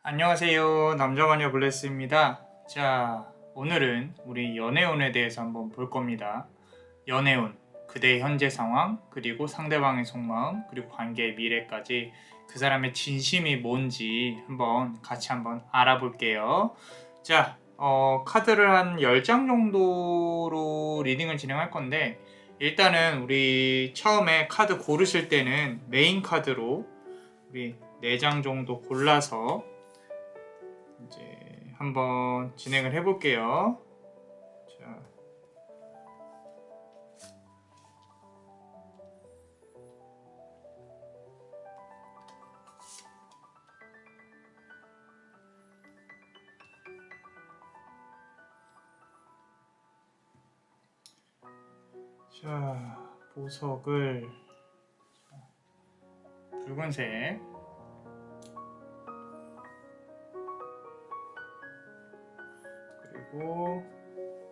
안녕하세요. 남자마녀 블레스입니다. 자, 오늘은 우리 연애운에 대해서 한번 볼 겁니다. 연애운, 그대의 현재 상황, 그리고 상대방의 속마음, 그리고 관계의 미래까지 그 사람의 진심이 뭔지 같이 한번 알아볼게요. 자, 카드를 한 10장 정도로 리딩을 진행할 건데, 일단은 우리 처음에 카드 고르실 때는 메인 카드로 우리 4장 정도 골라서 이제 한번 진행을 해볼게요. 자, 보석을 붉은색, 그리고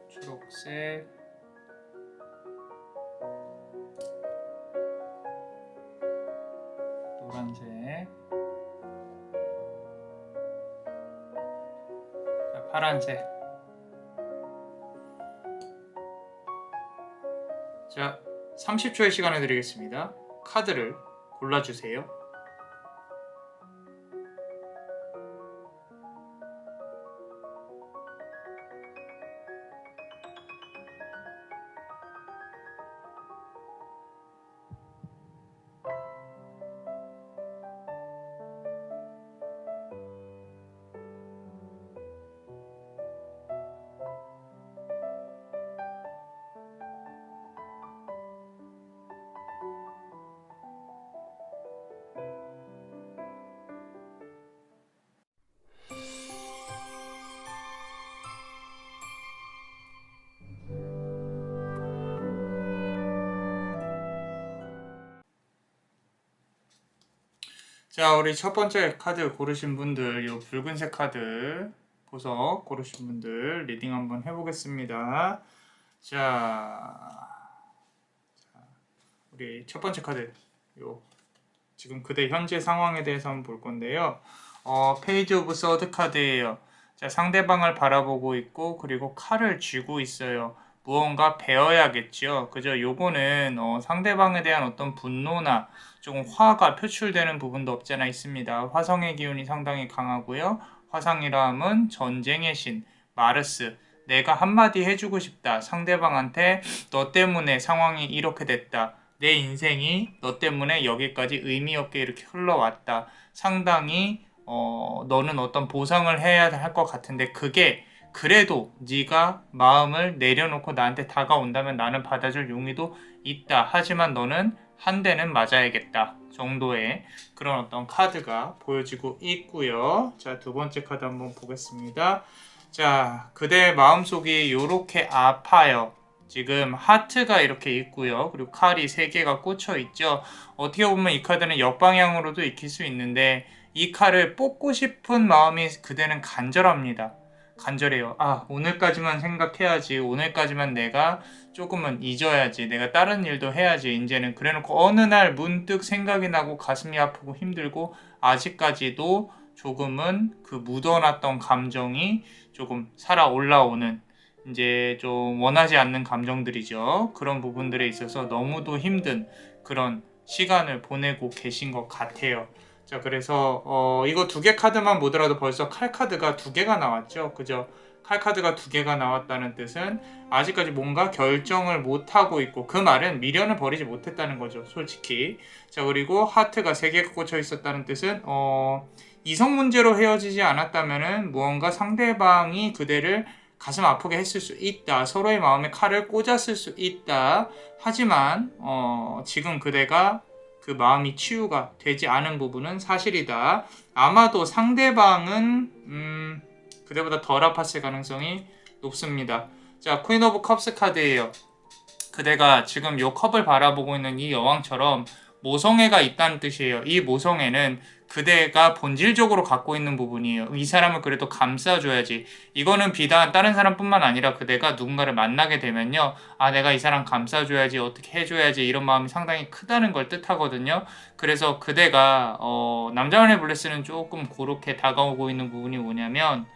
초록색, 노란색, 자, 파란색. 자, 30초의 시간을 드리겠습니다. 카드를 골라주세요. 자, 우리 첫 번째 카드 고르신 분들, 이 붉은색 카드 보석 고르신 분들 리딩 한번 해보겠습니다. 자, 우리 첫 번째 카드, 지금 그대 현재 상황에 대해서 한번 볼 건데요. 페이지 오브 서드 카드예요. 자, 상대방을 바라보고 있고, 그리고 칼을 쥐고 있어요. 무언가 배워야겠죠. 그죠? 요거는 상대방에 대한 어떤 분노나 조금 화가 표출되는 부분도 없지 않아 있습니다. 화성의 기운이 상당히 강하고요. 화상이라 함은 전쟁의 신, 마르스. 내가 한마디 해주고 싶다. 상대방한테 너 때문에 상황이 이렇게 됐다. 내 인생이 너 때문에 여기까지 의미 없게 이렇게 흘러왔다. 상당히 너는 어떤 보상을 해야 할 것 같은데 그게 그래도 네가 마음을 내려놓고 나한테 다가온다면 나는 받아줄 용의도 있다. 하지만 너는 한 대는 맞아야겠다. 정도의 그런 어떤 카드가 보여지고 있고요. 자, 두 번째 카드 한번 보겠습니다. 자, 그대의 마음속이 이렇게 아파요. 지금 하트가 이렇게 있고요. 그리고 칼이 3개가 꽂혀 있죠. 어떻게 보면 이 카드는 역방향으로도 익힐 수 있는데 이 칼을 뽑고 싶은 마음이 그대는 간절합니다. 간절해요. 아, 오늘까지만 생각해야지. 오늘까지만 내가 조금은 잊어야지. 내가 다른 일도 해야지. 이제는 그래놓고 어느 날 문득 생각이 나고 가슴이 아프고 힘들고 아직까지도 조금은 그 묻어놨던 감정이 조금 살아 올라오는 이제 좀 원하지 않는 감정들이죠. 그런 부분들에 있어서 너무도 힘든 그런 시간을 보내고 계신 것 같아요. 자, 그래서 이거 2개 카드만 보더라도 벌써 칼 카드가 2개가 나왔죠. 그죠? 칼 카드가 2개가 나왔다는 뜻은 아직까지 뭔가 결정을 못하고 있고 그 말은 미련을 버리지 못했다는 거죠. 솔직히. 자, 그리고 하트가 3개가 꽂혀 있었다는 뜻은 이성 문제로 헤어지지 않았다면은 무언가 상대방이 그대를 가슴 아프게 했을 수 있다. 서로의 마음에 칼을 꽂았을 수 있다. 하지만 지금 그대가 그 마음이 치유가 되지 않은 부분은 사실이다. 아마도 상대방은 그대보다 덜 아팠을 가능성이 높습니다. 자, 퀸 오브 컵스 카드예요. 그대가 지금 요 컵을 바라보고 있는 이 여왕처럼 모성애가 있다는 뜻이에요. 이 모성애는 그대가 본질적으로 갖고 있는 부분이에요. 이 사람을 그래도 감싸줘야지. 이거는 비단 다른 사람뿐만 아니라 그대가 누군가를 만나게 되면요. 아, 내가 이 사람 감싸줘야지, 어떻게 해줘야지 이런 마음이 상당히 크다는 걸 뜻하거든요. 그래서 그대가 남자만의 블레스는 조금 그렇게 다가오고 있는 부분이 뭐냐면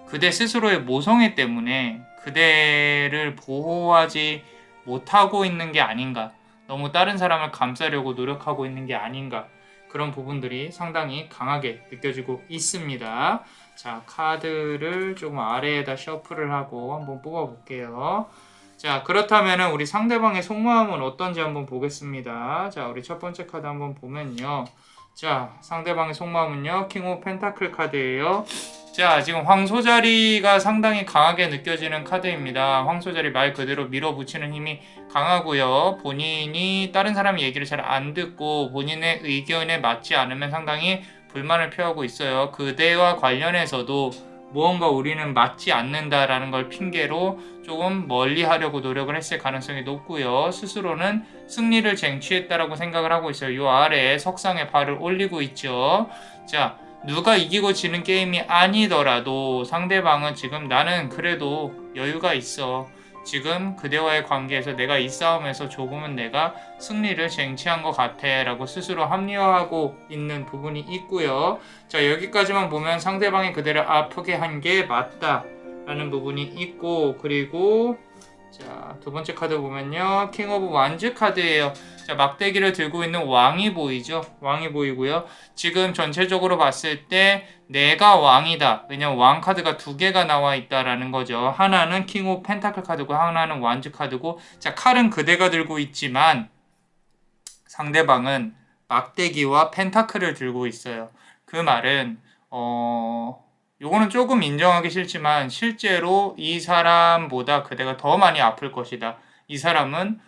그대 스스로의 모성애 때문에 그대를 보호하지 못하고 있는 게 아닌가. 너무 다른 사람을 감싸려고 노력하고 있는 게 아닌가. 그런 부분들이 상당히 강하게 느껴지고 있습니다. 자, 카드를 조금 아래에다 셔플을 하고 한번 뽑아볼게요. 자, 그렇다면 우리 상대방의 속마음은 어떤지 한번 보겠습니다. 자, 우리 첫 번째 카드 한번 보면요. 자, 상대방의 속마음은요. 킹 오브 펜타클 카드예요. 자, 지금 황소자리가 상당히 강하게 느껴지는 카드입니다. 황소자리 말 그대로 밀어붙이는 힘이 강하고요. 본인이 다른 사람 얘기를 잘 안 듣고 본인의 의견에 맞지 않으면 상당히 불만을 표하고 있어요. 그대와 관련해서도 무언가 우리는 맞지 않는다라는 걸 핑계로 조금 멀리 하려고 노력을 했을 가능성이 높고요. 스스로는 승리를 쟁취했다라고 생각을 하고 있어요. 이 아래에 석상에 발을 올리고 있죠. 자, 누가 이기고 지는 게임이 아니더라도 상대방은 지금 나는 그래도 여유가 있어. 지금 그대와의 관계에서 내가 이 싸움에서 조금은 내가 승리를 쟁취한 것 같아 라고 스스로 합리화하고 있는 부분이 있고요. 자, 여기까지만 보면 상대방이 그대를 아프게 한 게 맞다 라는 부분이 있고, 그리고 자, 두 번째 카드 보면요. 킹 오브 완즈 카드예요. 자, 막대기를 들고 있는 왕이 보이죠? 왕이 보이고요. 지금 전체적으로 봤을 때 내가 왕이다. 왜냐면 왕 카드가 두 개가 나와 있다라는 거죠. 하나는 킹 오브 펜타클 카드고 하나는 완즈 카드고, 자, 칼은 그대가 들고 있지만 상대방은 막대기와 펜타클을 들고 있어요. 그 말은 요거는 조금 인정하기 싫지만 실제로 이 사람보다 그대가 더 많이 아플 것이다. 이 사람은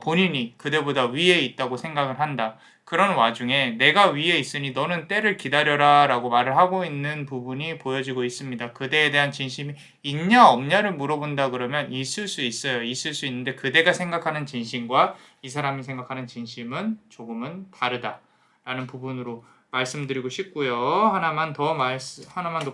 본인이 그대보다 위에 있다고 생각을 한다. 그런 와중에 내가 위에 있으니 너는 때를 기다려라 라고 말을 하고 있는 부분이 보여지고 있습니다. 그대에 대한 진심이 있냐 없냐를 물어본다 그러면 있을 수 있어요. 있을 수 있는데 그대가 생각하는 진심과 이 사람이 생각하는 진심은 조금은 다르다라는 부분으로 말씀드리고 싶고요. 하나만 더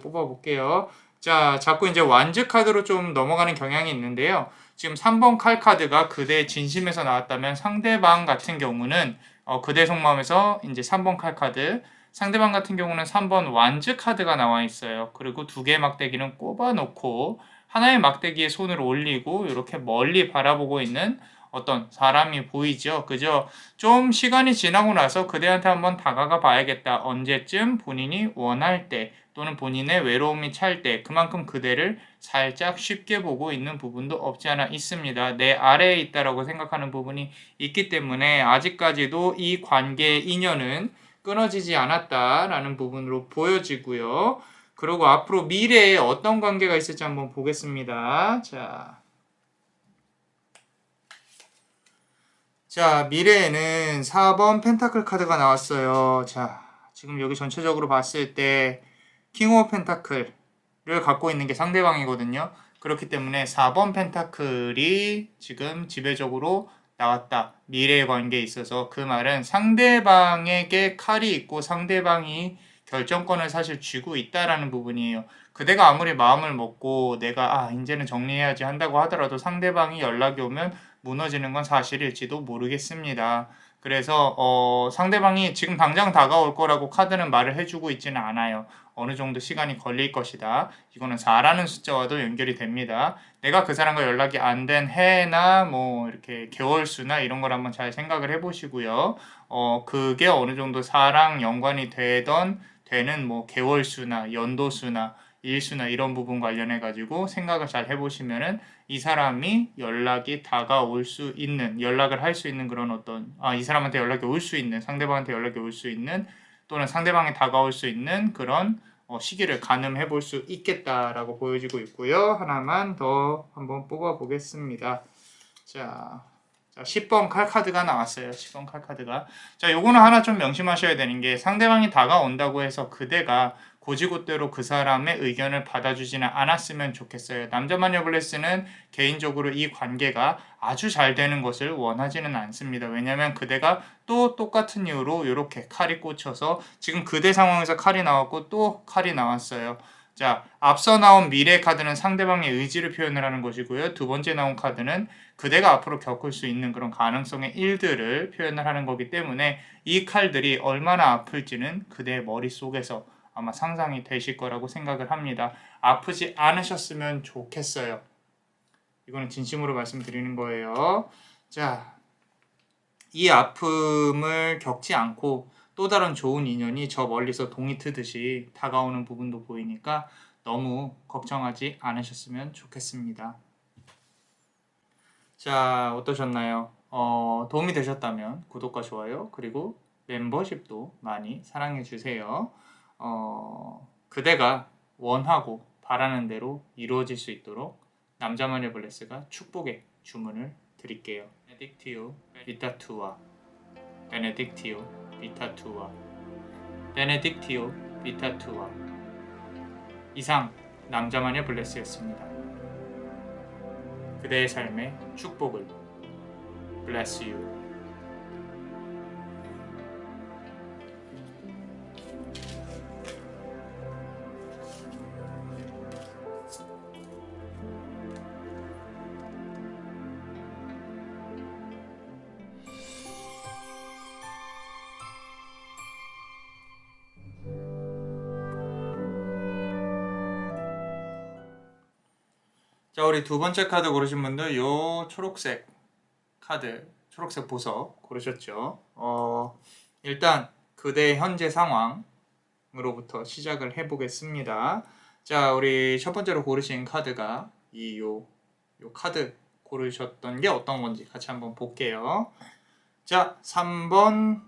뽑아볼게요. 자, 자꾸 이제 완즈 카드로 좀 넘어가는 경향이 있는데요. 지금 3번 칼 카드가 그대의 진심에서 나왔다면 상대방 같은 경우는 그대 속마음에서 이제 3번 칼 카드, 상대방 같은 경우는 3번 완즈 카드가 나와 있어요. 그리고 두 개의 막대기는 꼽아놓고 하나의 막대기에 손을 올리고 이렇게 멀리 바라보고 있는 어떤 사람이 보이죠. 그죠? 좀 시간이 지나고 나서 그대한테 한번 다가가 봐야겠다. 언제쯤 본인이 원할 때 또는 본인의 외로움이 찰 때 그만큼 그대를 살짝 쉽게 보고 있는 부분도 없지 않아 있습니다. 내 아래에 있다라고 생각하는 부분이 있기 때문에 아직까지도 이 관계의 인연은 끊어지지 않았다라는 부분으로 보여지고요. 그리고 앞으로 미래에 어떤 관계가 있을지 한번 보겠습니다. 자, 미래에는 4번 펜타클 카드가 나왔어요. 자, 지금 여기 전체적으로 봤을 때 킹 오브 펜타클을 갖고 있는 게 상대방이거든요. 그렇기 때문에 4번 펜타클이 지금 지배적으로 나왔다. 미래의 관계에 있어서 그 말은 상대방에게 칼이 있고 상대방이 결정권을 사실 쥐고 있다라는 부분이에요. 그대가 아무리 마음을 먹고 내가 이제는 정리해야지 한다고 하더라도 상대방이 연락이 오면 무너지는 건 사실일지도 모르겠습니다. 그래서 상대방이 지금 당장 다가올 거라고 카드는 말을 해주고 있지는 않아요. 어느 정도 시간이 걸릴 것이다. 이거는 4라는 숫자와도 연결이 됩니다. 내가 그 사람과 연락이 안 된 해나 뭐 이렇게 개월수나 이런 걸 한번 잘 생각을 해보시고요. 그게 어느 정도 4랑 연관이 되는 뭐 개월수나 연도수나 일수나 이런 부분 관련해 가지고 생각을 잘 해보시면은 이 사람이 연락이 다가올 수 있는, 연락을 할 수 있는 그런 어떤 이 사람한테 연락이 올 수 있는, 상대방한테 연락이 올 수 있는 또는 상대방이 다가올 수 있는 그런 시기를 가늠해 볼 수 있겠다라고 보여지고 있고요. 하나만 더 한번 뽑아 보겠습니다. 자, 10번 칼 카드가 나왔어요. 10번 칼 카드가. 자, 요거는 하나 좀 명심하셔야 되는 게 상대방이 다가온다고 해서 그대가 고지고대로 그 사람의 의견을 받아주지는 않았으면 좋겠어요. 남자마녀 블레스는 개인적으로 이 관계가 아주 잘 되는 것을 원하지는 않습니다. 왜냐하면 그대가 또 똑같은 이유로 이렇게 칼이 꽂혀서 지금 그대 상황에서 칼이 나왔고 또 칼이 나왔어요. 자, 앞서 나온 미래 카드는 상대방의 의지를 표현을 하는 것이고요. 두 번째 나온 카드는 그대가 앞으로 겪을 수 있는 그런 가능성의 일들을 표현을 하는 거기 때문에 이 칼들이 얼마나 아플지는 그대의 머릿속에서 아마 상상이 되실 거라고 생각을 합니다. 아프지 않으셨으면 좋겠어요. 이거는 진심으로 말씀드리는 거예요. 자, 이 아픔을 겪지 않고 또 다른 좋은 인연이 저 멀리서 동이 트듯이 다가오는 부분도 보이니까 너무 걱정하지 않으셨으면 좋겠습니다. 자, 어떠셨나요? 도움이 되셨다면 구독과 좋아요 그리고 멤버십도 많이 사랑해주세요. 그대가 원하고 바라는 대로 이루어질 수 있도록 남자마녀 블레스가 축복의 주문을 드릴게요. 베네딕티오 비타투아 베네딕티오 비타투아 베네딕티오 비타투아. 이상 남자마녀 블레스였습니다. 그대의 삶의 축복을 Bless you. 자, 우리 두 번째 카드 고르신 분들 요 초록색 카드, 초록색 보석 고르셨죠? 일단 그대의 현재 상황으로부터 시작을 해보겠습니다. 자, 우리 첫 번째로 고르신 카드가 요 카드 고르셨던 게 어떤 건지 같이 한번 볼게요. 자, 3번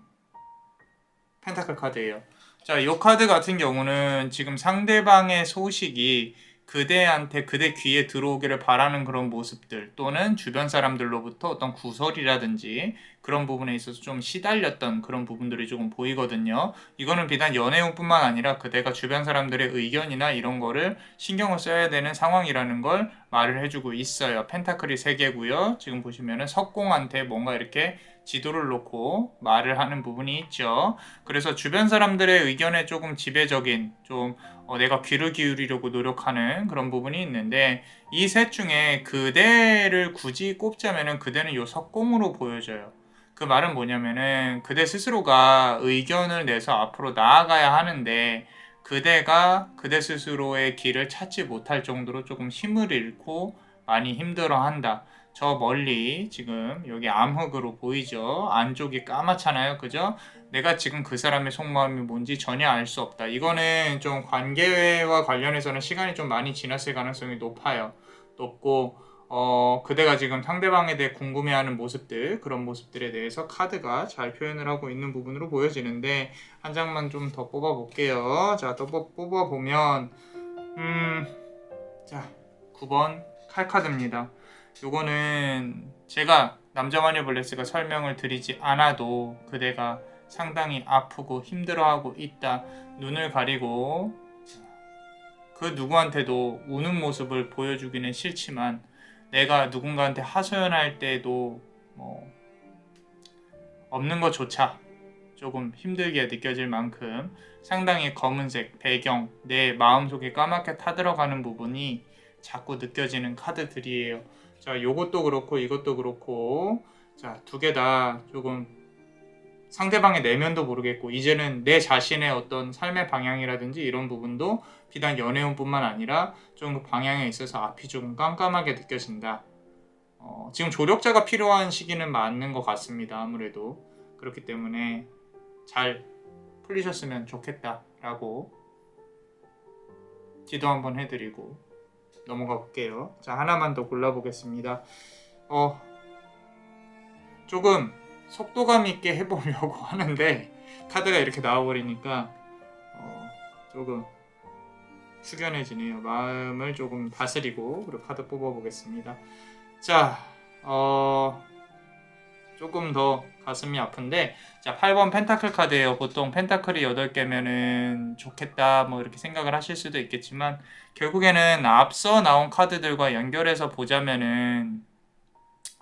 펜타클 카드예요. 자, 이 카드 같은 경우는 지금 상대방의 소식이 그대한테 그대 귀에 들어오기를 바라는 그런 모습들 또는 주변 사람들로부터 어떤 구설이라든지 그런 부분에 있어서 좀 시달렸던 그런 부분들이 조금 보이거든요. 이거는 비단 연애운뿐만 아니라 그대가 주변 사람들의 의견이나 이런 거를 신경을 써야 되는 상황이라는 걸 말을 해주고 있어요. 펜타클이 3개고요. 지금 보시면은 석공한테 뭔가 이렇게 지도를 놓고 말을 하는 부분이 있죠. 그래서 주변 사람들의 의견에 조금 지배적인 좀 내가 귀를 기울이려고 노력하는 그런 부분이 있는데 이 셋 중에 그대를 굳이 꼽자면은 그대는 요 석공으로 보여져요. 그 말은 뭐냐면은 그대 스스로가 의견을 내서 앞으로 나아가야 하는데 그대가 그대 스스로의 길을 찾지 못할 정도로 조금 힘을 잃고 많이 힘들어한다. 저 멀리 지금 여기 암흑으로 보이죠? 안쪽이 까맣잖아요. 그죠? 내가 지금 그 사람의 속마음이 뭔지 전혀 알 수 없다. 이거는 좀 관계와 관련해서는 시간이 좀 많이 지났을 가능성이 높고 그대가 지금 상대방에 대해 궁금해하는 모습들, 그런 모습들에 대해서 카드가 잘 표현을 하고 있는 부분으로 보여지는데 한 장만 좀 더 뽑아볼게요. 자, 또 뽑아보면 자, 9번 칼카드입니다. 요거는 제가 남자마녀 블레스가 설명을 드리지 않아도 그대가 상당히 아프고 힘들어하고 있다. 눈을 가리고 그 누구한테도 우는 모습을 보여주기는 싫지만 내가 누군가한테 하소연할 때도 뭐 없는 것조차 조금 힘들게 느껴질 만큼 상당히 검은색 배경, 내 마음속에 까맣게 타들어가는 부분이 자꾸 느껴지는 카드들이에요. 자, 요것도 그렇고 이것도 그렇고 자, 두 개 다 조금 상대방의 내면도 모르겠고 이제는 내 자신의 어떤 삶의 방향이라든지 이런 부분도 비단 연애운뿐만 아니라 좀 그 방향에 있어서 앞이 조금 깜깜하게 느껴진다. 지금 조력자가 필요한 시기는 맞는 것 같습니다. 아무래도 그렇기 때문에 잘 풀리셨으면 좋겠다라고 기도 한번 해드리고 넘어가 볼게요. 자, 하나만 더 골라보겠습니다. 조금 속도감 있게 해보려고 하는데 카드가 이렇게 나와버리니까 조금 숙연해지네요. 마음을 조금 다스리고 그리고 카드 뽑아보겠습니다. 자, 조금 더 가슴이 아픈데, 자, 8번 펜타클 카드예요. 보통 펜타클이 8개면은 좋겠다 뭐 이렇게 생각을 하실 수도 있겠지만, 결국에는 앞서 나온 카드들과 연결해서 보자면은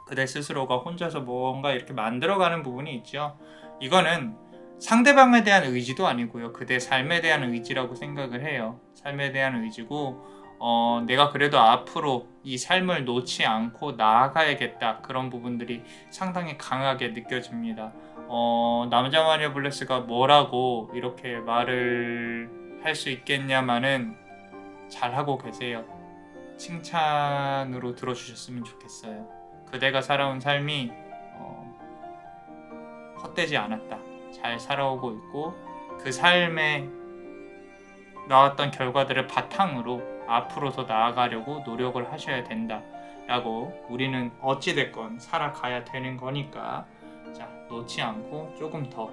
그대 스스로가 혼자서 뭔가 이렇게 만들어가는 부분이 있죠. 이거는 상대방에 대한 의지도 아니고요. 그대 삶에 대한 의지라고 생각을 해요. 삶에 대한 의지고, 내가 그래도 앞으로 이 삶을 놓지 않고 나아가야겠다. 그런 부분들이 상당히 강하게 느껴집니다. 남자 마녀 블레스가 뭐라고 이렇게 말을 할 수 있겠냐마는 잘하고 계세요. 칭찬으로 들어주셨으면 좋겠어요. 그대가 살아온 삶이 헛되지 않았다. 잘 살아오고 있고, 그 삶에 나왔던 결과들을 바탕으로 앞으로 더 나아가려고 노력을 하셔야 된다. 라고, 우리는 어찌됐건 살아가야 되는 거니까, 자, 놓지 않고 조금 더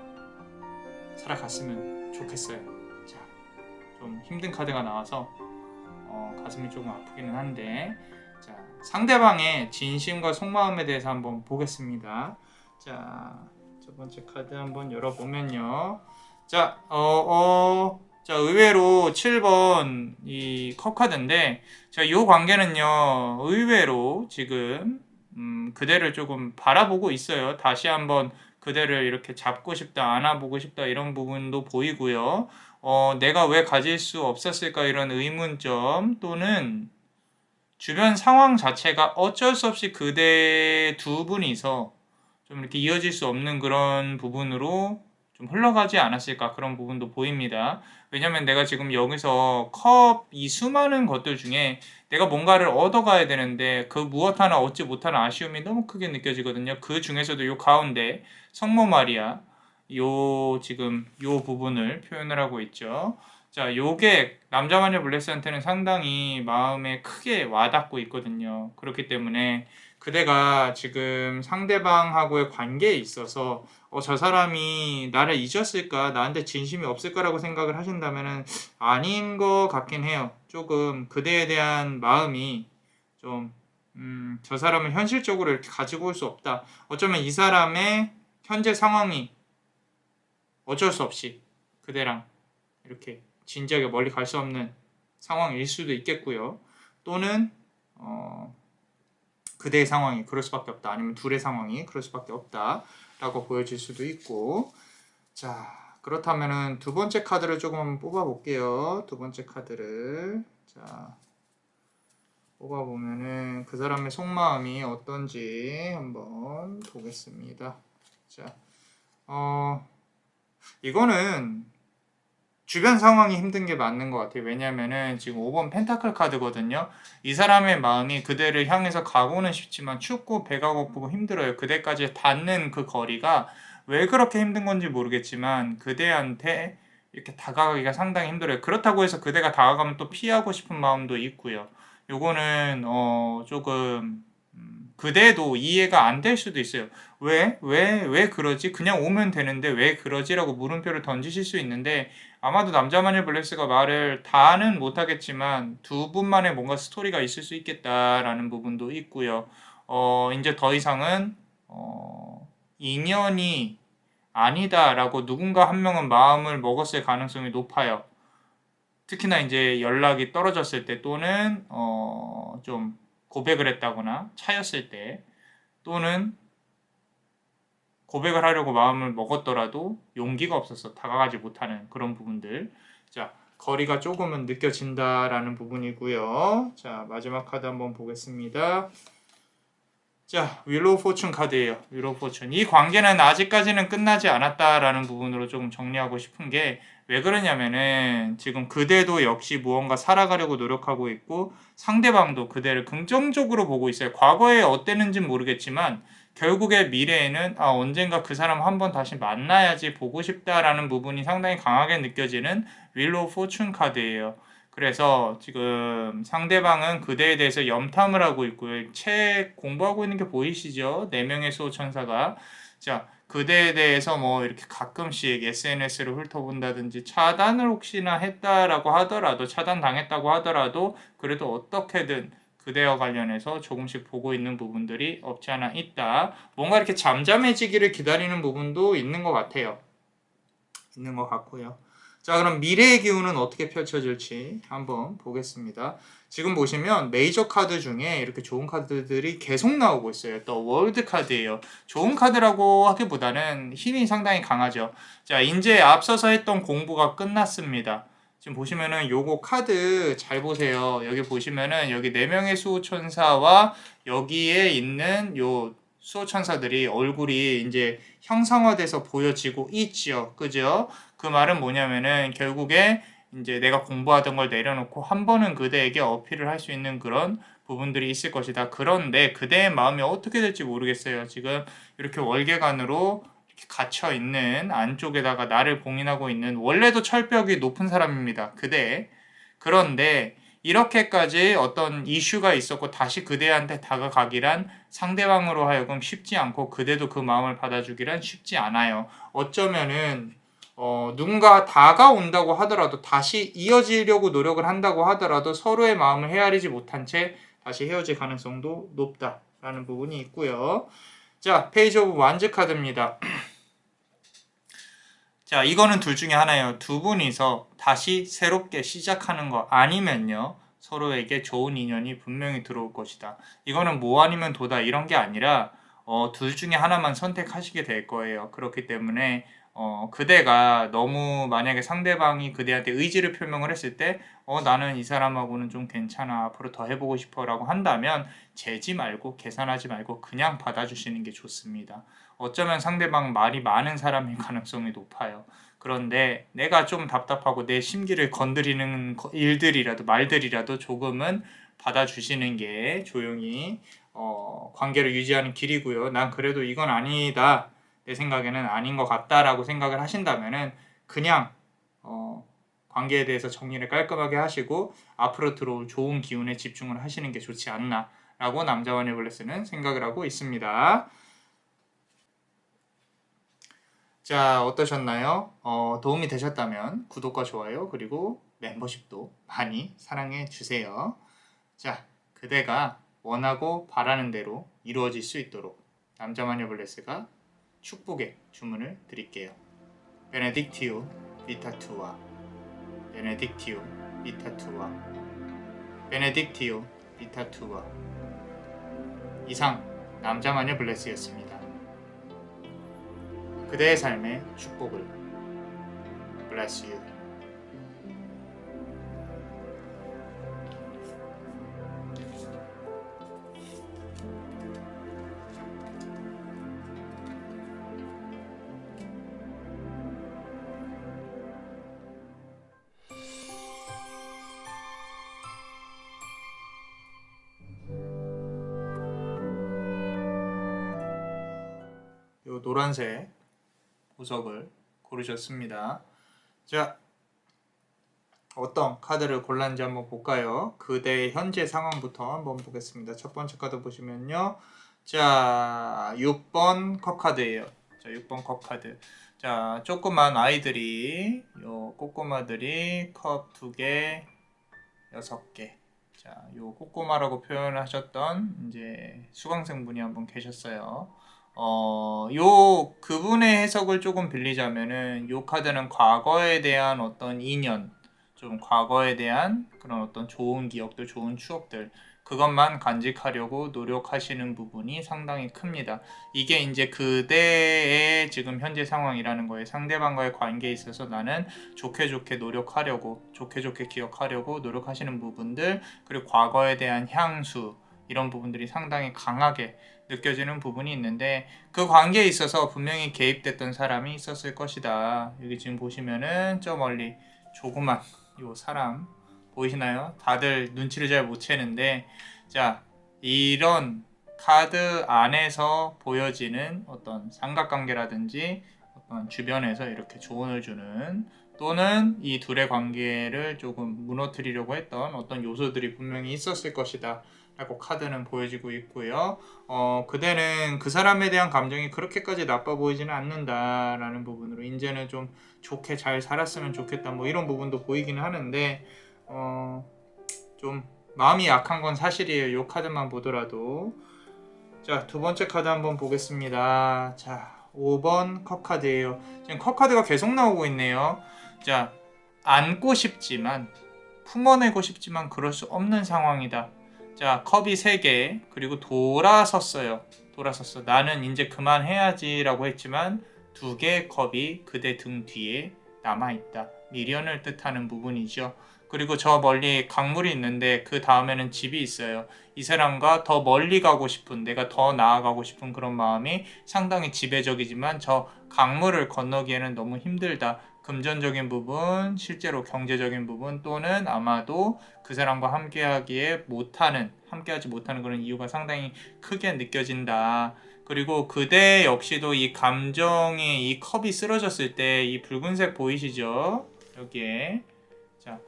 살아갔으면 좋겠어요. 자, 좀 힘든 카드가 나와서 가슴이 조금 아프기는 한데, 자, 상대방의 진심과 속마음에 대해서 한번 보겠습니다. 자, 첫 번째 카드 한번 열어보면요. 자, 자, 의외로 7번 이 컵 카드인데, 자, 이 관계는요, 의외로 지금 그대를 조금 바라보고 있어요. 다시 한번 그대를 이렇게 잡고 싶다, 안아보고 싶다 이런 부분도 보이고요. 내가 왜 가질 수 없었을까 이런 의문점, 또는 주변 상황 자체가 어쩔 수 없이 그대 두 분이서 좀 이렇게 이어질 수 없는 그런 부분으로 좀 흘러가지 않았을까, 그런 부분도 보입니다. 왜냐면 내가 지금 여기서 컵 이 수많은 것들 중에 내가 뭔가를 얻어가야 되는데 그 무엇 하나 얻지 못하는 아쉬움이 너무 크게 느껴지거든요. 그 중에서도 요 가운데 성모 마리아, 요 지금 요 부분을 표현을 하고 있죠. 자, 요게 남자 마녀 블레스한테는 상당히 마음에 크게 와닿고 있거든요. 그렇기 때문에 그대가 지금 상대방하고의 관계에 있어서 저 사람이 나를 잊었을까, 나한테 진심이 없을까라고 생각을 하신다면은 아닌 것 같긴 해요. 조금 그대에 대한 마음이 좀 저 사람을 현실적으로 이렇게 가지고 올 수 없다. 어쩌면 이 사람의 현재 상황이 어쩔 수 없이 그대랑 이렇게 진지하게 멀리 갈 수 없는 상황일 수도 있겠고요. 또는 그대의 상황이 그럴 수밖에 없다. 아니면 둘의 상황이 그럴 수밖에 없다. 라고 보여질 수도 있고. 자, 그렇다면은 두 번째 카드를 조금 뽑아볼게요. 두 번째 카드를. 자, 뽑아보면은 그 사람의 속마음이 어떤지 한번 보겠습니다. 자, 이거는 주변 상황이 힘든 게 맞는 것 같아요. 왜냐면은 지금 5번 펜타클 카드거든요. 이 사람의 마음이 그대를 향해서 가고는 싶지만 춥고 배가 고프고 힘들어요. 그대까지 닿는 그 거리가 왜 그렇게 힘든 건지 모르겠지만 그대한테 이렇게 다가가기가 상당히 힘들어요. 그렇다고 해서 그대가 다가가면 또 피하고 싶은 마음도 있고요. 요거는 조금 그대도 이해가 안 될 수도 있어요. 왜 그러지? 그냥 오면 되는데 왜 그러지라고 물음표를 던지실 수 있는데, 아마도 남자마녀 블레스가 말을 다는 못하겠지만 두 분만의 뭔가 스토리가 있을 수 있겠다라는 부분도 있고요. 이제 더 이상은 인연이 아니다라고 누군가 한 명은 마음을 먹었을 가능성이 높아요. 특히나 이제 연락이 떨어졌을 때, 또는 좀 고백을 했다거나 차였을 때, 또는 고백을 하려고 마음을 먹었더라도 용기가 없어서 다가가지 못하는 그런 부분들. 자, 거리가 조금은 느껴진다라는 부분이고요. 자, 마지막 카드 한번 보겠습니다. 자, 윌로우 포춘 카드예요. 윌로우 포춘. 이 관계는 아직까지는 끝나지 않았다라는 부분으로 조금 정리하고 싶은 게, 왜 그러냐면은 지금 그대도 역시 무언가 살아가려고 노력하고 있고 상대방도 그대를 긍정적으로 보고 있어요. 과거에 어땠는지는 모르겠지만 결국에 미래에는 언젠가 그 사람 한번 다시 만나야지, 보고 싶다라는 부분이 상당히 강하게 느껴지는 윌로우 포춘 카드예요. 그래서 지금 상대방은 그대에 대해서 염탐을 하고 있고요. 책 공부하고 있는 게 보이시죠? 4명의 수호천사가. 자, 그대에 대해서 뭐 이렇게 가끔씩 SNS를 훑어본다든지, 차단을 혹시나 했다라고 하더라도, 차단당했다고 하더라도 그래도 어떻게든 그대와 관련해서 조금씩 보고 있는 부분들이 없지 않아 있다. 뭔가 이렇게 잠잠해지기를 기다리는 부분도 있는 것 같아요. 있는 것 같고요. 자, 그럼 미래의 기운은 어떻게 펼쳐질지 한번 보겠습니다. 지금 보시면 메이저 카드 중에 이렇게 좋은 카드들이 계속 나오고 있어요. 또 월드 카드예요. 좋은 카드라고 하기보다는 힘이 상당히 강하죠. 자, 이제 앞서서 했던 공부가 끝났습니다. 지금 보시면은 요거 카드 잘 보세요. 여기 보시면은 여기 4명의 수호천사와 여기에 있는 요 수호천사들이 얼굴이 이제 형상화돼서 보여지고 있지요. 그죠? 그 말은 뭐냐면은 결국에 이제 내가 공부하던 걸 내려놓고 한 번은 그대에게 어필을 할 수 있는 그런 부분들이 있을 것이다. 그런데 그대의 마음이 어떻게 될지 모르겠어요. 지금 이렇게 월계관으로 이렇게 갇혀 있는 안쪽에다가 나를 봉인하고 있는 원래도 철벽이 높은 사람입니다. 그대. 그런데 이렇게까지 어떤 이슈가 있었고 다시 그대한테 다가가기란 상대방으로 하여금 쉽지 않고 그대도 그 마음을 받아주기란 쉽지 않아요. 어쩌면은 누군가 다가온다고 하더라도 다시 이어지려고 노력을 한다고 하더라도 서로의 마음을 헤아리지 못한 채 다시 헤어질 가능성도 높다라는 부분이 있고요. 자, 페이지 오브 완즈 카드입니다. 자, 이거는 둘 중에 하나예요. 두 분이서 다시 새롭게 시작하는 거 아니면요. 서로에게 좋은 인연이 분명히 들어올 것이다. 이거는 뭐 아니면 도다 이런 게 아니라 둘 중에 하나만 선택하시게 될 거예요. 그렇기 때문에 그대가 너무 만약에 상대방이 그대한테 의지를 표명을 했을 때 나는 이 사람하고는 좀 괜찮아. 앞으로 더 해보고 싶어 라고 한다면 재지 말고 계산하지 말고 그냥 받아주시는 게 좋습니다. 어쩌면 상대방 말이 많은 사람일 가능성이 높아요. 그런데 내가 좀 답답하고 내 심기를 건드리는 일들이라도 말들이라도 조금은 받아주시는 게 조용히 관계를 유지하는 길이고요. 난 그래도 이건 아니다. 내 생각에는 아닌 것 같다라고 생각을 하신다면은 그냥 관계에 대해서 정리를 깔끔하게 하시고 앞으로 들어올 좋은 기운에 집중을 하시는 게 좋지 않나라고 남자와 네블레스는 생각을 하고 있습니다. 자, 어떠셨나요? 도움이 되셨다면 구독과 좋아요 그리고 멤버십도 많이 사랑해 주세요. 자, 그대가 원하고 바라는 대로 이루어질 수 있도록 남자마녀 블레스가 축복의 주문을 드릴게요. 베네딕티오 비타투아 베네딕티오 비타투아 베네딕티오 비타투아 이상 남자마녀 블레스였습니다. 그대의 삶의 축복을 Bless you. 요 노란색 보석을 고르셨습니다. 자, 어떤 카드를 골랐는지 한번 볼까요? 그대의 현재 상황부터 한번 보겠습니다. 첫 번째 카드 보시면요. 자, 6번 컵 카드예요. 자, 6번 컵 카드. 자, 조그만 아이들이 요 꼬꼬마들이 컵 2개, 6개. 자, 요 꼬꼬마라고 표현하셨던 이제 수강생분이 한번 계셨어요. 요 그분의 해석을 조금 빌리자면은 요 카드는 과거에 대한 어떤 인연, 좀 과거에 대한 그런 어떤 좋은 기억들, 좋은 추억들 그것만 간직하려고 노력하시는 부분이 상당히 큽니다. 이게 이제 그대의 지금 현재 상황이라는 거예요. 상대방과의 관계에 있어서 나는 좋게 좋게 노력하려고, 좋게 좋게 기억하려고 노력하시는 부분들, 그리고 과거에 대한 향수 이런 부분들이 상당히 강하게 느껴지는 부분이 있는데 그 관계에 있어서 분명히 개입됐던 사람이 있었을 것이다. 여기 지금 보시면은 저 멀리 조그만 요 사람 보이시나요? 다들 눈치를 잘 못 채는데 자, 이런 카드 안에서 보여지는 어떤 삼각관계라든지 어떤 주변에서 이렇게 조언을 주는 또는 이 둘의 관계를 조금 무너뜨리려고 했던 어떤 요소들이 분명히 있었을 것이다 라고 카드는 보여지고 있고요. 그대는 그 사람에 대한 감정이 그렇게까지 나빠 보이지는 않는다라는 부분으로 이제는 좀 좋게 잘 살았으면 좋겠다 뭐 이런 부분도 보이기는 하는데 좀 마음이 약한 건 사실이에요. 이 카드만 보더라도. 자, 두 번째 카드 한번 보겠습니다. 자, 5번 컵 카드예요. 지금 컵 카드가 계속 나오고 있네요. 자, 안고 싶지만, 품어내고 싶지만 그럴 수 없는 상황이다. 자, 컵이 3개, 그리고 돌아섰어요. 돌아섰어. 나는 이제 그만해야지 라고 했지만 2개의 컵이 그대 등 뒤에 남아있다. 미련을 뜻하는 부분이죠. 그리고 저 멀리 강물이 있는데 그 다음에는 집이 있어요. 이 사람과 더 멀리 가고 싶은, 내가 더 나아가고 싶은 그런 마음이 상당히 지배적이지만 저 강물을 건너기에는 너무 힘들다. 금전적인 부분, 실제로 경제적인 부분 또는 아마도 그 사람과 함께하지 못하는 그런 이유가 상당히 크게 느껴진다. 그리고 그대 역시도 이 감정이, 이 컵이 쓰러졌을 때 이 붉은색 보이시죠? 여기에. 자,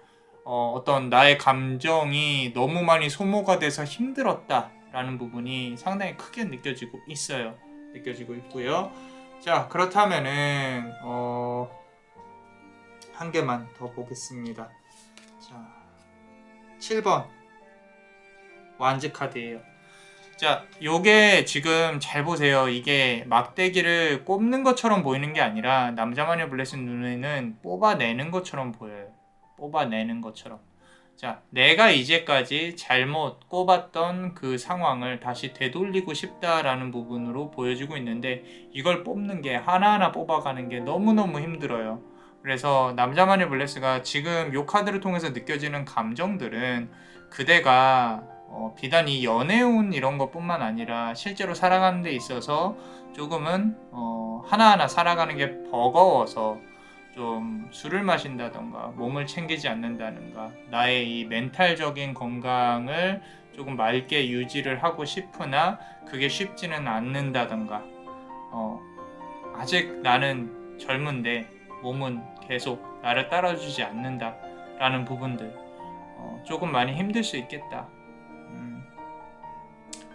어떤 나의 감정이 너무 많이 소모가 돼서 힘들었다라는 부분이 상당히 크게 느껴지고 있어요. 느껴지고 있고요. 자, 그렇다면은 한 개만 더 보겠습니다. 자, 7번 완즈 카드예요. 자, 요게 지금 잘 보세요. 이게 막대기를 꼽는 것처럼 보이는 게 아니라 남자마녀 블레싱 눈에는 뽑아내는 것처럼 보여요. 뽑아내는 것처럼. 자, 내가 이제까지 잘못 꼽았던 그 상황을 다시 되돌리고 싶다라는 부분으로 보여지고 있는데 이걸 뽑는 게 하나하나 뽑아가는 게 너무너무 힘들어요. 그래서 남자만의 블레스가 지금 요 카드를 통해서 느껴지는 감정들은 그대가 비단 이 연애운 이런 것뿐만 아니라 실제로 살아가는 데 있어서 조금은 하나하나 살아가는 게 버거워서 좀 술을 마신다던가 몸을 챙기지 않는다든가 나의 이 멘탈적인 건강을 조금 맑게 유지를 하고 싶으나 그게 쉽지는 않는다던가 아직 나는 젊은데 몸은 계속 나를 따라주지 않는다라는 부분들 조금 많이 힘들 수 있겠다.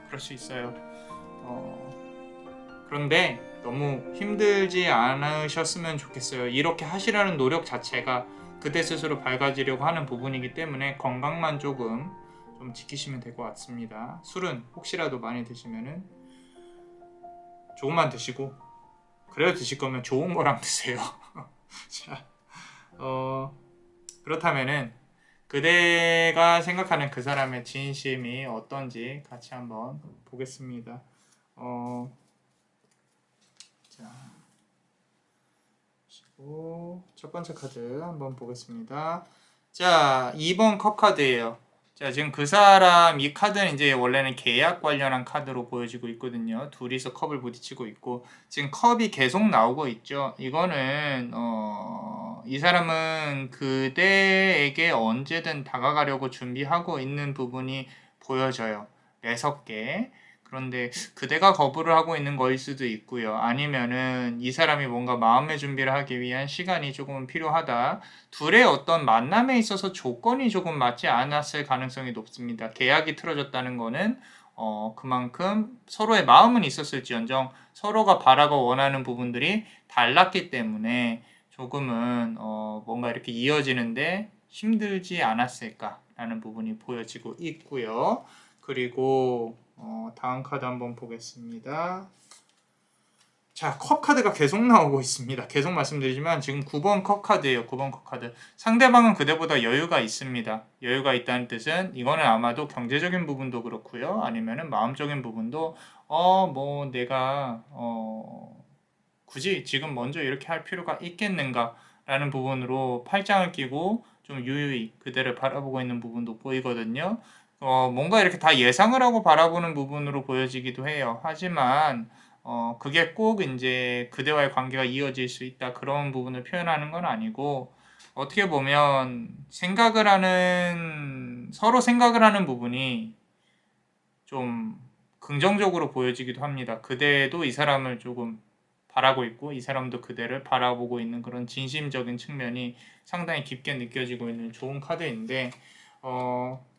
그럴 수 있어요. 그런데 너무 힘들지 않으셨으면 좋겠어요. 이렇게 하시라는 노력 자체가 그대 스스로 밝아지려고 하는 부분이기 때문에 건강만 조금 좀 지키시면 될 것 같습니다. 술은 혹시라도 많이 드시면은 조금만 드시고, 그래야 드실 거면 좋은 거랑 드세요. 자, 그렇다면은 그대가 생각하는 그 사람의 진심이 어떤지 같이 한번 보겠습니다. 자, 첫 번째 카드 한번 보겠습니다. 자, 2번 컵 카드예요. 자, 지금 그 사람, 이 카드는 이제 원래는 계약 관련한 카드로 보여지고 있거든요. 둘이서 컵을 부딪히고 있고, 지금 컵이 계속 나오고 있죠. 이거는, 이 사람은 그대에게 언제든 다가가려고 준비하고 있는 부분이 보여져요. 매섭게. 그런데 그대가 거부를 하고 있는 거일 수도 있고요. 아니면은 이 사람이 뭔가 마음의 준비를 하기 위한 시간이 조금 필요하다. 둘의 어떤 만남에 있어서 조건이 조금 맞지 않았을 가능성이 높습니다. 계약이 틀어졌다는 거는 그만큼 서로의 마음은 있었을지언정 서로가 바라고 원하는 부분들이 달랐기 때문에 조금은 뭔가 이렇게 이어지는데 힘들지 않았을까라는 부분이 보여지고 있고요. 그리고 다음 카드 한번 보겠습니다. 자, 컵 카드가 계속 나오고 있습니다. 계속 말씀드리지만 지금 9번 컵 카드예요. 9번 컵 카드. 상대방은 그대보다 여유가 있습니다. 여유가 있다는 뜻은 이거는 아마도 경제적인 부분도 그렇고요. 아니면은 마음적인 부분도 뭐 내가 굳이 지금 먼저 이렇게 할 필요가 있겠는가라는 부분으로 팔짱을 끼고 좀 유유히 그대를 바라보고 있는 부분도 보이거든요. 뭔가 이렇게 다 예상을 하고 바라보는 부분으로 보여지기도 해요. 하지만 그게 꼭 이제 그대와의 관계가 이어질 수 있다 그런 부분을 표현하는 건 아니고 어떻게 보면 서로 생각을 하는 부분이 좀 긍정적으로 보여지기도 합니다. 그대도 이 사람을 조금 바라고 있고 이 사람도 그대를 바라보고 있는 그런 진심적인 측면이 상당히 깊게 느껴지고 있는 좋은 카드인데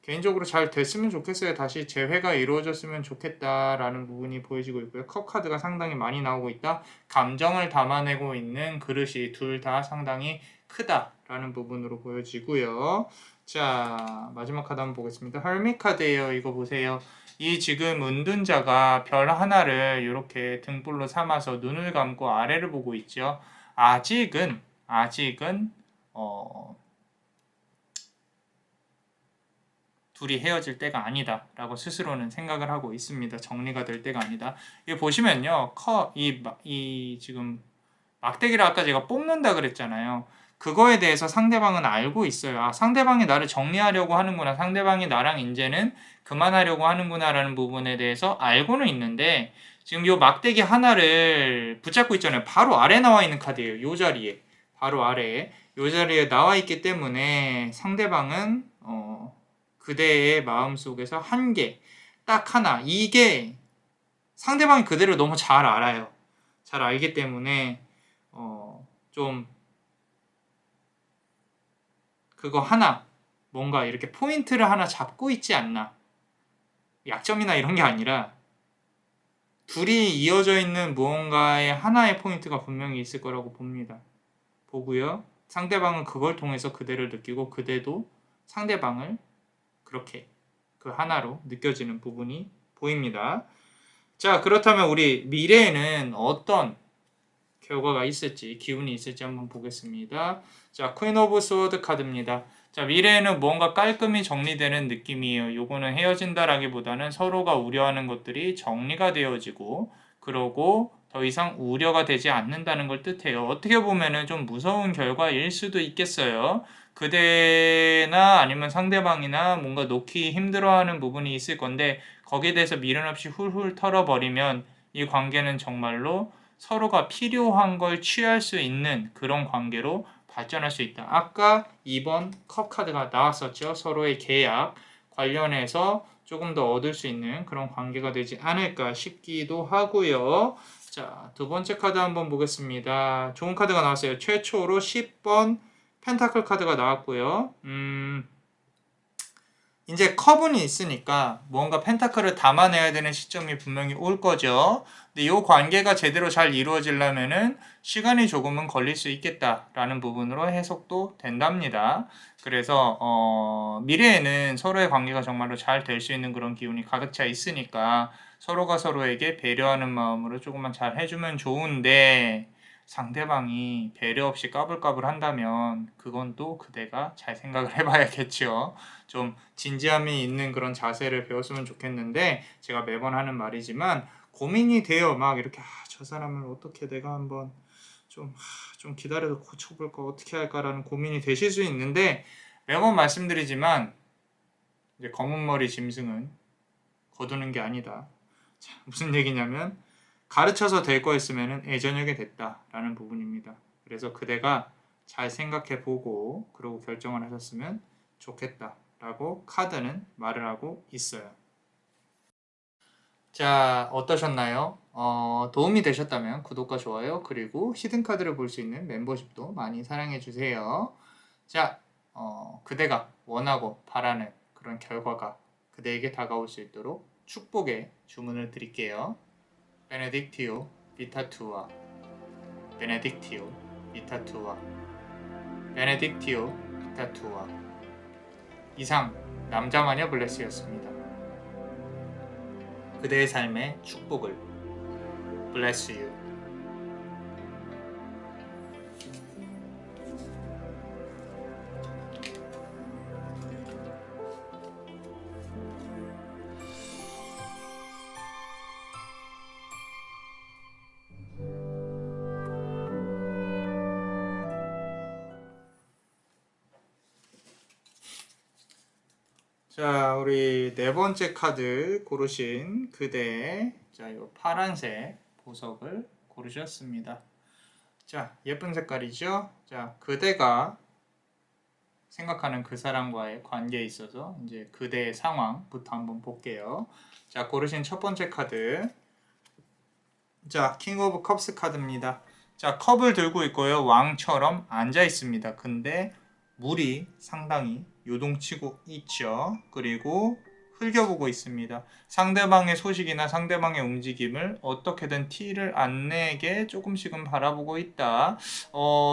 개인적으로 잘 됐으면 좋겠어요. 다시 재회가 이루어졌으면 좋겠다라는 부분이 보여지고 있고요. 컵 카드가 상당히 많이 나오고 있다. 감정을 담아내고 있는 그릇이 둘 다 상당히 크다. 라는 부분으로 보여지고요. 자, 마지막 카드 한번 보겠습니다. 헐밋 카드예요. 이거 보세요. 이 지금 은둔자가 별 하나를 이렇게 등불로 삼아서 눈을 감고 아래를 보고 있죠. 아직은 둘이 헤어질 때가 아니다 라고 스스로는 생각을 하고 있습니다. 정리가 될 때가 아니다. 이거 보시면요, 이 지금 막대기를 아까 제가 뽑는다 그랬잖아요. 그거에 대해서 상대방은 알고 있어요. 아, 상대방이 나를 정리하려고 하는구나, 상대방이 나랑 이제는 그만하려고 하는구나 라는 부분에 대해서 알고는 있는데, 지금 요 막대기 하나를 붙잡고 있잖아요. 바로 아래 나와 있는 카드예요. 요 자리에, 바로 아래에 요 자리에 나와 있기 때문에 상대방은 그대의 마음속에서 한 개, 딱 하나, 이게 상대방이 그대를 너무 잘 알아요. 잘 알기 때문에 좀 그거 하나, 뭔가 이렇게 포인트를 하나 잡고 있지 않나. 약점이나 이런 게 아니라 둘이 이어져 있는 무언가의 하나의 포인트가 분명히 있을 거라고 보고요. 상대방은 그걸 통해서 그대를 느끼고 그대도 상대방을 그렇게 그 하나로 느껴지는 부분이 보입니다. 자, 그렇다면 우리 미래에는 어떤 결과가 있을지, 기운이 있을지 한번 보겠습니다. 자, 퀸 오브 소드 카드입니다. 자, 미래에는 무언가 깔끔히 정리되는 느낌이에요. 요거는 헤어진다라기보다는 서로가 우려하는 것들이 정리가 되어지고, 그러고 더 이상 우려가 되지 않는다는 걸 뜻해요. 어떻게 보면은 좀 무서운 결과일 수도 있겠어요. 그대나 아니면 상대방이나 뭔가 놓기 힘들어하는 부분이 있을 건데, 거기에 대해서 미련 없이 훌훌 털어버리면 이 관계는 정말로 서로가 필요한 걸 취할 수 있는 그런 관계로 발전할 수 있다. 아까 2번 컵 카드가 나왔었죠. 서로의 계약 관련해서 조금 더 얻을 수 있는 그런 관계가 되지 않을까 싶기도 하고요. 자, 두 번째 카드 한번 보겠습니다. 좋은 카드가 나왔어요. 최초로 10번 펜타클 카드가 나왔고요. 이제 커분이 있으니까 뭔가 펜타클을 담아내야 되는 시점이 분명히 올 거죠. 근데 이 관계가 제대로 잘 이루어지려면은 시간이 조금은 걸릴 수 있겠다라는 부분으로 해석도 된답니다. 그래서 미래에는 서로의 관계가 정말로 잘 될 수 있는 그런 기운이 가득 차 있으니까 서로가 서로에게 배려하는 마음으로 조금만 잘 해주면 좋은데, 상대방이 배려 없이 까불까불 한다면 그건 또 그대가 잘 생각을 해봐야겠죠. 좀 진지함이 있는 그런 자세를 배웠으면 좋겠는데, 제가 매번 하는 말이지만 고민이 돼요. 막 이렇게 저 사람을 어떻게 내가 한번 좀 기다려서 고쳐볼까, 어떻게 할까라는 고민이 되실 수 있는데, 매번 말씀드리지만 이제 검은 머리 짐승은 거두는 게 아니다. 자, 무슨 얘기냐면 가르쳐서 될 거였으면 예저녁에 됐다라는 부분입니다. 그래서 그대가 잘 생각해보고 그러고 결정을 하셨으면 좋겠다라고 카드는 말을 하고 있어요. 자, 어떠셨나요? 도움이 되셨다면 구독과 좋아요, 그리고 히든카드를 볼 수 있는 멤버십도 많이 사랑해주세요. 자, 그대가 원하고 바라는 그런 결과가 그대에게 다가올 수 있도록 축복의 주문을 드릴게요. 베네딕티오 비타투아, 베네딕티오 비타투아, 베네딕티오 비타투아. 이상 남자마녀 블레스였습니다. 그대의 삶의 축복을. Bless you. 자, 우리 네 번째 카드 고르신 그대, 자, 이 파란색 보석을 고르셨습니다. 자, 예쁜 색깔이죠? 자, 그대가 생각하는 그 사람과의 관계에 있어서 이제 그대의 상황부터 한번 볼게요. 자, 고르신 첫 번째 카드, 자, 킹 오브 컵스 카드입니다. 자, 컵을 들고 있고요. 왕처럼 앉아 있습니다. 근데 물이 상당히 요동치고 있죠. 그리고 흘겨보고 있습니다. 상대방의 소식이나 상대방의 움직임을 어떻게든 티를 안 내게 조금씩은 바라보고 있다.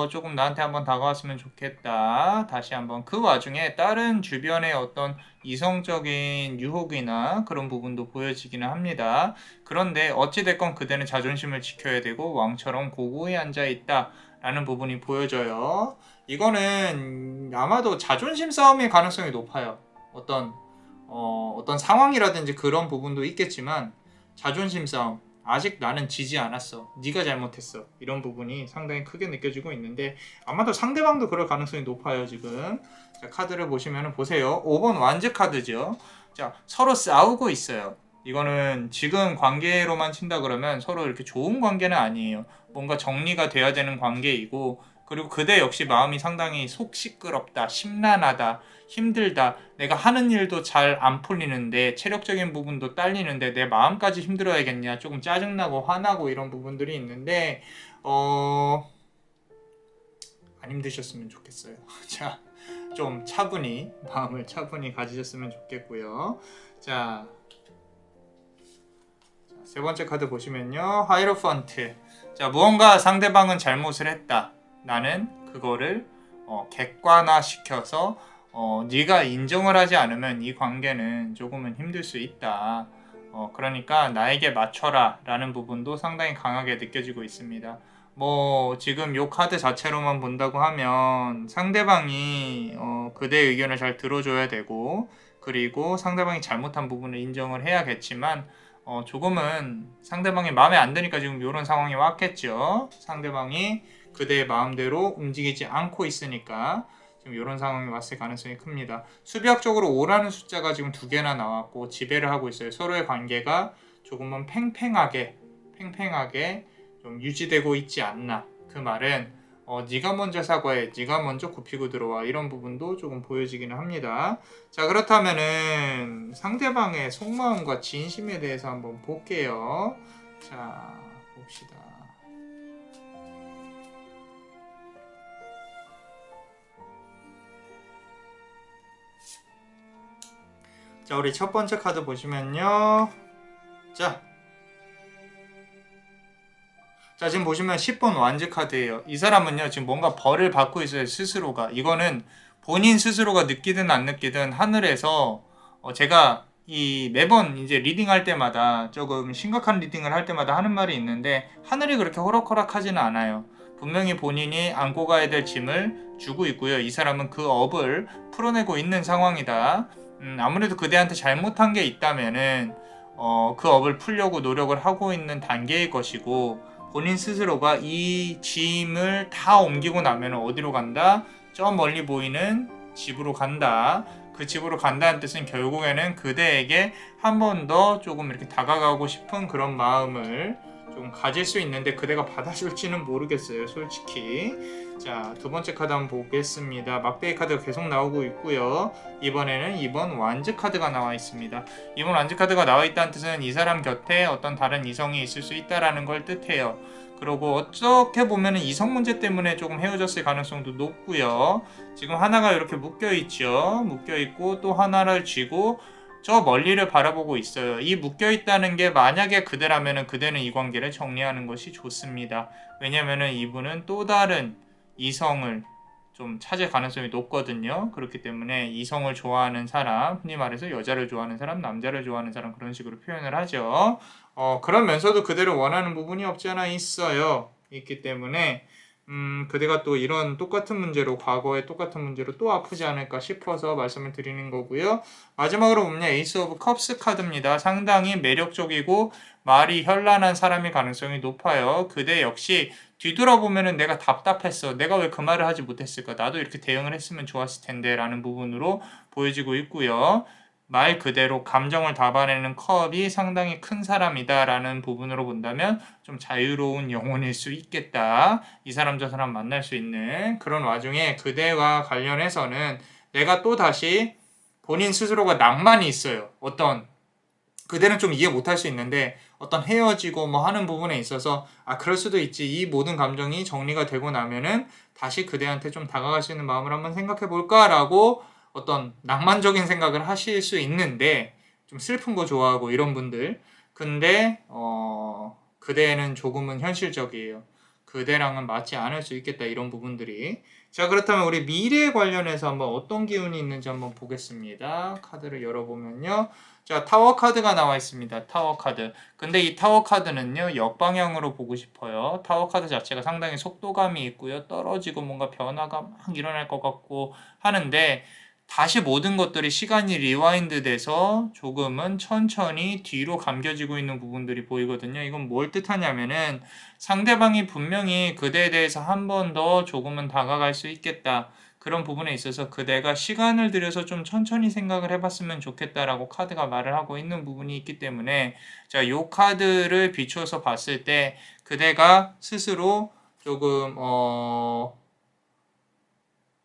조금 나한테 한번 다가왔으면 좋겠다. 다시 한번 그 와중에 다른 주변의 어떤 이성적인 유혹이나 그런 부분도 보여지기는 합니다. 그런데 어찌됐건 그대는 자존심을 지켜야 되고 왕처럼 고고히 앉아있다 라는 부분이 보여져요. 이거는 아마도 자존심 싸움의 가능성이 높아요. 어떤 상황이라든지 그런 부분도 있겠지만 자존심 싸움, 아직 나는 지지 않았어, 네가 잘못했어, 이런 부분이 상당히 크게 느껴지고 있는데 아마도 상대방도 그럴 가능성이 높아요. 지금 자, 카드를 보시면 보세요. 5번 완즈 카드죠. 자, 서로 싸우고 있어요. 이거는 지금 관계로만 친다 그러면 서로 이렇게 좋은 관계는 아니에요. 뭔가 정리가 돼야 되는 관계이고, 그리고 그대 역시 마음이 상당히 속 시끄럽다, 심란하다, 힘들다, 내가 하는 일도 잘 안 풀리는데 체력적인 부분도 딸리는데 내 마음까지 힘들어야겠냐, 조금 짜증나고 화나고 이런 부분들이 있는데 안 힘드셨으면 좋겠어요. 자, 좀 차분히 마음을 차분히 가지셨으면 좋겠고요. 자, 세 번째 카드 보시면요, 하이로펀트. 자, 무언가 상대방은 잘못을 했다, 나는 그거를 객관화시켜서 네가 인정을 하지 않으면 이 관계는 조금은 힘들 수 있다. 그러니까 나에게 맞춰라 라는 부분도 상당히 강하게 느껴지고 있습니다. 뭐 지금 요 카드 자체로만 본다고 하면 상대방이 그대의 의견을 잘 들어줘야 되고, 그리고 상대방이 잘못한 부분을 인정을 해야겠지만 조금은 상대방이 마음에 안 드니까 지금 이런 상황이 왔겠죠. 상대방이 그대의 마음대로 움직이지 않고 있으니까 지금 이런 상황이 왔을 가능성이 큽니다. 수비학적으로 5라는 숫자가 지금 2개나 나왔고 지배를 하고 있어요. 서로의 관계가 조금은 팽팽하게 좀 유지되고 있지 않나. 그 말은 네가 먼저 사과해, 네가 먼저 굽히고 들어와, 이런 부분도 조금 보여지기는 합니다. 자, 그렇다면은 상대방의 속마음과 진심에 대해서 한번 볼게요. 자, 봅시다. 자, 우리 첫 번째 카드 보시면요. 자, 지금 보시면 10번 완즈 카드예요. 이 사람은요, 지금 뭔가 벌을 받고 있어요, 스스로가. 이거는 본인 스스로가 느끼든 안 느끼든 하늘에서 제가 이 매번 이제 리딩할 때마다 조금 심각한 리딩을 할 때마다 하는 말이 있는데, 하늘이 그렇게 호락호락하지는 않아요. 분명히 본인이 안고 가야 될 짐을 주고 있고요. 이 사람은 그 업을 풀어내고 있는 상황이다. 아무래도 그대한테 잘못한 게 있다면은 그 업을 풀려고 노력을 하고 있는 단계일 것이고, 본인 스스로가 이 짐을 다 옮기고 나면 어디로 간다? 저 멀리 보이는 집으로 간다. 그 집으로 간다는 뜻은 결국에는 그대에게 한 번 더 조금 이렇게 다가가고 싶은 그런 마음을 좀 가질 수 있는데, 그대가 받아줄지는 모르겠어요, 솔직히. 자, 두 번째 카드 한번 보겠습니다. 막대기 카드가 계속 나오고 있고요. 이번에는 2번 완즈 카드가 나와 있습니다. 이번 완즈 카드가 나와 있다는 뜻은 이 사람 곁에 어떤 다른 이성이 있을 수 있다라는 걸 뜻해요. 그리고 어떻게 보면 이성 문제 때문에 조금 헤어졌을 가능성도 높고요. 지금 하나가 이렇게 묶여있죠. 묶여있고 또 하나를 쥐고 저 멀리를 바라보고 있어요. 이 묶여있다는 게 만약에 그대라면 그대는 이 관계를 정리하는 것이 좋습니다. 왜냐면 이분은 또 다른 이성을 좀 찾을 가능성이 높거든요. 그렇기 때문에 이성을 좋아하는 사람, 흔히 말해서 여자를 좋아하는 사람, 남자를 좋아하는 사람, 그런 식으로 표현을 하죠. 그러면서도 그대를 원하는 부분이 없지 않아 있어요. 있기 때문에 그대가 또 이런 똑같은 문제로, 과거의 똑같은 문제로 또 아프지 않을까 싶어서 말씀을 드리는 거고요. 마지막으로 보면 에이스 오브 컵스 카드입니다. 상당히 매력적이고 말이 현란한 사람일 가능성이 높아요. 그대 역시 뒤돌아보면 내가 답답했어, 내가 왜 그 말을 하지 못했을까, 나도 이렇게 대응을 했으면 좋았을 텐데 라는 부분으로 보여지고 있고요. 말 그대로 감정을 담아내는 컵이 상당히 큰 사람이다 라는 부분으로 본다면 좀 자유로운 영혼일 수 있겠다. 이 사람 저 사람 만날 수 있는 그런 와중에 그대와 관련해서는 내가 또 다시 본인 스스로가 낭만이 있어요. 그대는 좀 이해 못할 수 있는데 어떤 헤어지고 뭐 하는 부분에 있어서 그럴 수도 있지, 이 모든 감정이 정리가 되고 나면은 다시 그대한테 좀 다가갈 수 있는 마음을 한번 생각해 볼까 라고 어떤 낭만적인 생각을 하실 수 있는데, 좀 슬픈 거 좋아하고 이런 분들. 근데 그대는 조금은 현실적이에요. 그대랑은 맞지 않을 수 있겠다 이런 부분들이. 자, 그렇다면 우리 미래 관련해서 한번 어떤 기운이 있는지 한번 보겠습니다. 카드를 열어보면요. 자, 타워 카드가 나와 있습니다. 타워 카드. 근데 이 타워 카드는요, 역방향으로 보고 싶어요. 타워 카드 자체가 상당히 속도감이 있고요. 떨어지고 뭔가 변화가 막 일어날 것 같고 하는데, 다시 모든 것들이 시간이 리와인드 돼서 조금은 천천히 뒤로 감겨지고 있는 부분들이 보이거든요. 이건 뭘 뜻하냐면은 상대방이 분명히 그대에 대해서 한 번 더 조금은 다가갈 수 있겠다. 그런 부분에 있어서 그대가 시간을 들여서 좀 천천히 생각을 해봤으면 좋겠다라고 카드가 말을 하고 있는 부분이 있기 때문에 자, 요 카드를 비추어서 봤을 때 그대가 스스로 조금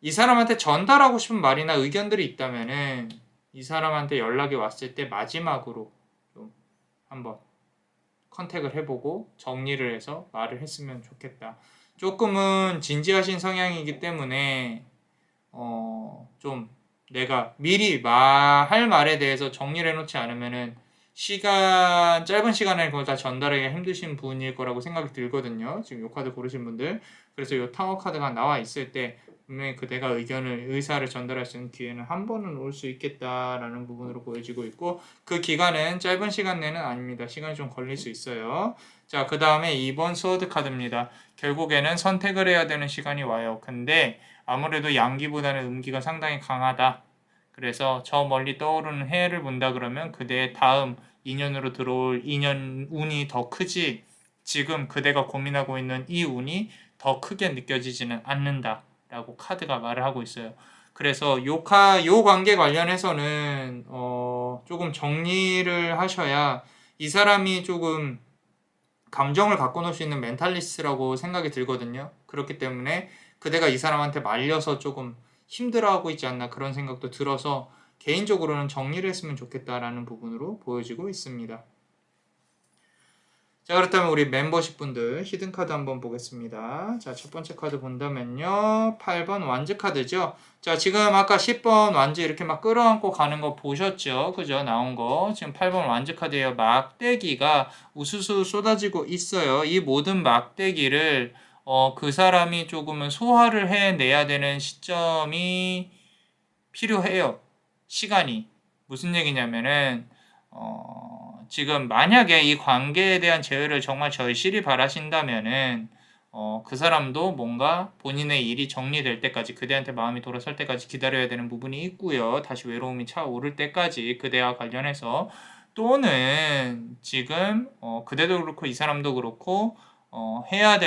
이 사람한테 전달하고 싶은 말이나 의견들이 있다면은 이 사람한테 연락이 왔을 때 마지막으로 좀 한번 컨택을 해보고 정리를 해서 말을 했으면 좋겠다. 조금은 진지하신 성향이기 때문에 좀 내가 미리 할 말에 대해서 정리를 해놓지 않으면은 짧은 시간에 그걸 다 전달하기가 힘드신 분일 거라고 생각이 들거든요. 지금 요 카드 고르신 분들. 그래서 요 타워 카드가 나와 있을 때 분명히 그대가 의사를 전달할 수 있는 기회는 한 번은 올 수 있겠다라는 부분으로 보여지고 있고 그 기간은 짧은 시간 내는 아닙니다. 시간이 좀 걸릴 수 있어요. 자, 그 다음에 2번 스워드 카드입니다. 결국에는 선택을 해야 되는 시간이 와요. 근데 아무래도 양기보다는 음기가 상당히 강하다. 그래서 저 멀리 떠오르는 해를 본다 그러면 그대의 다음 2년으로 들어올 2년 운이 더 크지 지금 그대가 고민하고 있는 이 운이 더 크게 느껴지지는 않는다 라고 카드가 말을 하고 있어요. 그래서 요 관계 관련해서는 조금 정리를 하셔야 이 사람이 조금 감정을 갖고 놀 수 있는 멘탈리스트라고 생각이 들거든요. 그렇기 때문에 그대가 이 사람한테 말려서 조금 힘들어하고 있지 않나 그런 생각도 들어서 개인적으로는 정리를 했으면 좋겠다라는 부분으로 보여지고 있습니다. 자, 그렇다면 우리 멤버십 분들 히든카드 한번 보겠습니다. 자, 첫 번째 카드 본다면요. 8번 완즈 카드죠. 자, 지금 아까 10번 완즈 이렇게 막 끌어안고 가는 거 보셨죠? 그죠? 나온 거. 지금 8번 완즈 카드예요. 막대기가 우수수 쏟아지고 있어요. 이 모든 막대기를 그 사람이 조금은 소화를 해내야 되는 시점이 필요해요. 시간이. 무슨 얘기냐면은 지금 만약에 이 관계에 대한 재회를 정말 절실히 바라신다면은 그 사람도 뭔가 본인의 일이 정리될 때까지 그대한테 마음이 돌아설 때까지 기다려야 되는 부분이 있고요. 다시 외로움이 차오를 때까지 그대와 관련해서 또는 지금 그대도 그렇고 이 사람도 그렇고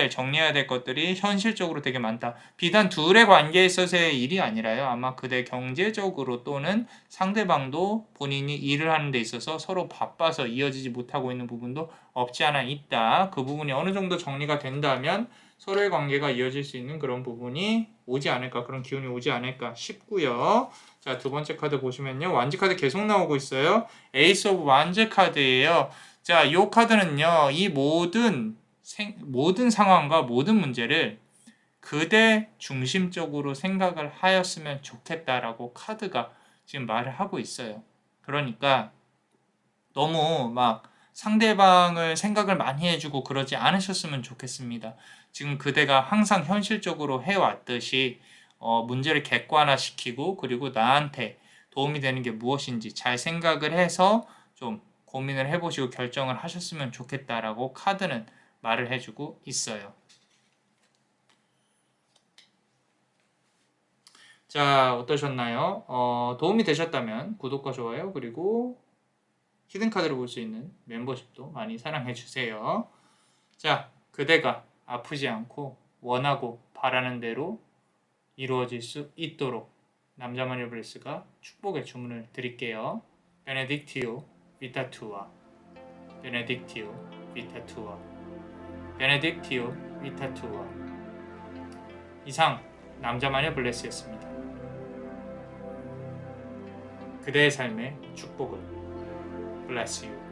정리해야 될 것들이 현실적으로 되게 많다. 비단 둘의 관계에 있어서의 일이 아니라요. 아마 그대 경제적으로 또는 상대방도 본인이 일을 하는 데 있어서 서로 바빠서 이어지지 못하고 있는 부분도 없지 않아 있다. 그 부분이 어느 정도 정리가 된다면 서로의 관계가 이어질 수 있는 그런 부분이 오지 않을까, 그런 기운이 오지 않을까 싶고요. 자, 두 번째 카드 보시면요. 완즈 카드 계속 나오고 있어요. 에이스 오브 완즈 카드예요. 자, 이 카드는요. 이 모든 상황과 모든 문제를 그대 중심적으로 생각을 하였으면 좋겠다라고 카드가 지금 말을 하고 있어요. 그러니까 너무 막 상대방을 생각을 많이 해주고 그러지 않으셨으면 좋겠습니다. 지금 그대가 항상 현실적으로 해왔듯이 문제를 객관화시키고 그리고 나한테 도움이 되는 게 무엇인지 잘 생각을 해서 좀 고민을 해보시고 결정을 하셨으면 좋겠다라고 카드는 말을 해주고 있어요. 자, 어떠셨나요? 도움이 되셨다면 구독과 좋아요 그리고 히든카드를 볼 수 있는 멤버십도 많이 사랑해주세요. 자, 그대가 아프지 않고 원하고 바라는 대로 이루어질 수 있도록 남자마녀 브레스가 축복의 주문을 드릴게요. 베네딕티오 비타투아 베네딕티오 비타투아 베네딕티오 비타투아 이상 남자마녀 블레스였습니다. 그대의 삶의 축복을 Bless you.